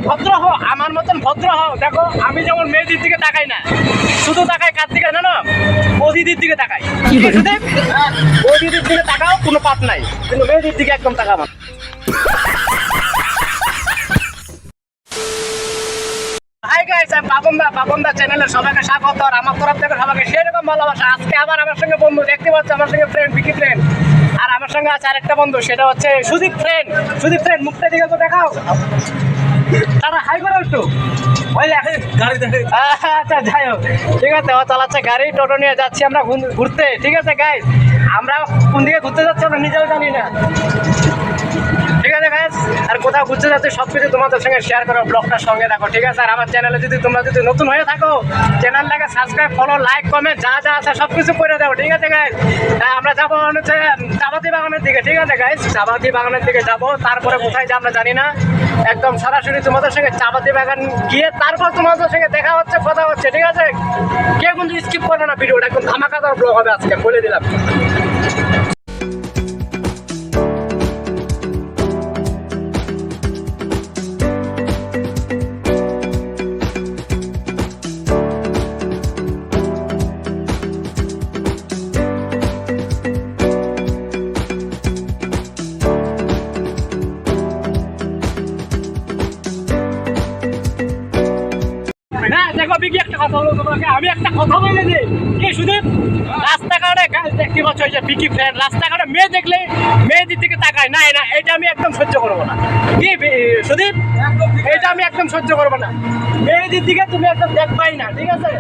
ভদ্র হও, আমার মতন ভদ্র হও। দেখো আমি যেমন মেয়েদের দিকে তাকাই না, শুধু তাকাই কার দিকে জানো? বৌদিদির দিকে তাকাই। বৌদিদির দিকে তাকাও, কোনো পাপ নাই, কিন্তু মেয়েদের দিকে একদম তাকাবো না। হাই গাইস, আমি বাবনদা চ্যানেলে সবাইকে স্বাগত। আর আমার তরফ থেকে সবাইকে সেরকম ভালোবাসা। আজকে আবার আমার সঙ্গে বন্ধু দেখতে পাচ্ছ, আমার সঙ্গে ফ্রেন্ড বিকি ফ্রেন্ড, আর আমার সঙ্গে আছে আরেকটা বন্ধু, সেটা হচ্ছে সুদীপ ফ্রেন্ড। সুদীপ ফ্রেন্ড, মুখটা দিকে তো দেখাও, তারা হাই করো একটু। আচ্ছা যাই হোক, ঠিক আছে, ও চালাচ্ছে গাড়ি, টোটো নিয়ে যাচ্ছি আমরা ঘুরতে। ঠিক আছে গাইস, আমরা কোন দিকে ঘুরতে যাচ্ছি আমরা নিজেও জানি না। ঠিক আছে গাইস, আর কোথাও ঘুরতে যাচ্ছে সব কিছু তোমাদের সঙ্গে শেয়ার করো, ব্লগটার সঙ্গে দেখো। ঠিক আছে, আর আমার চ্যানেলে তোমরা যদি নতুন হয়ে থাকো, চ্যানেলটাকে সাবস্ক্রাইব, ফলো, লাইক, কমেন্ট যা আছে সব কিছু করে দাও। ঠিক আছে গাইস, আমরা যাবো হচ্ছে চাপাতি বাগানের দিকে। ঠিক আছে গাইস, চাপাতি বাগানের দিকে যাবো, তারপরে কোথায় যাবো আমরা জানি না। একদম সরাসরি তোমাদের সঙ্গে চাপাতি বাগান গিয়ে তারপর তোমাদের সঙ্গে দেখা হচ্ছে, কথা হচ্ছে। ঠিক আছে, কেউ কিন্তু স্কিপ করবে না, ভিডিওটা একদম ধামাকাদার ব্লগ হবে আজকে, বলে দিলাম। না দেখো বিকি, একটা কথা বলবো তোমাকে, আমি একটা কথা বলে দিই কি সুদীপ, রাস্তাঘাটে দেখতে পাচ্ছ যে বিকি ফ্রেন্ড রাস্তাঘাটে মেয়ে দেখলে মেয়েদের দিকে তাকায় না, না এটা আমি একদম সহ্য করবো না। কি সুদীপ, এটা আমি একদম সহ্য করবো না, মেয়েদের দিকে তুমি একদম দেখবাই না। ঠিক আছে,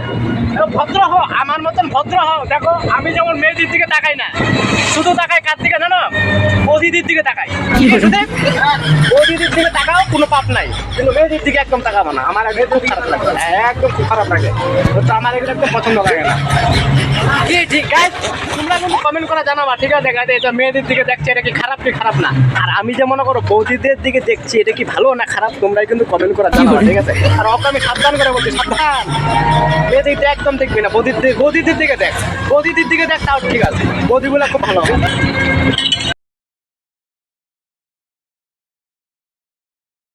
ভদ্র হও, আমার মতন ভদ্র হও। দেখো আমি যেমন মেয়েদের দিকে তাকাই না, শুধু তাকাই কার দিকে জানো? বৌদিদির দিকে তাকাই। সুদীপ, বৌদিদির দিকে তাকাও, কোনো পাপ নাই, কিন্তু মেয়েদের দিকে একদম তাকাবো না। আমার একদম খারাপ লাগে, একদম খুব খারাপ লাগে, তো আমার এগুলো একদম পছন্দ লাগে না। কি ঠিক গাইস, তোমরা কিন্তু কমেন্ট করে জানাবা। ঠিক আছে গাইস, এটা মেয়েদের দিকে দেখছে, এটা কি খারাপ কি খারাপ না? আর আমি যে মনে করো বৌদিদের দিকে দেখছি, এটা কি ভালো না খারাপ, তোমরাই কিন্তু কমেন্ট করে জানাবা। ঠিক আছে, আর ওকে আমি সাবধান করে বলছি, সাবধান, মেয়েদের দিকে একদম দেখবি না, বৌদিদির দিকে দেখ, বৌদিদির দিকে দেখ, তাও ঠিক আছে, বৌদিগুলো খুব ভালো।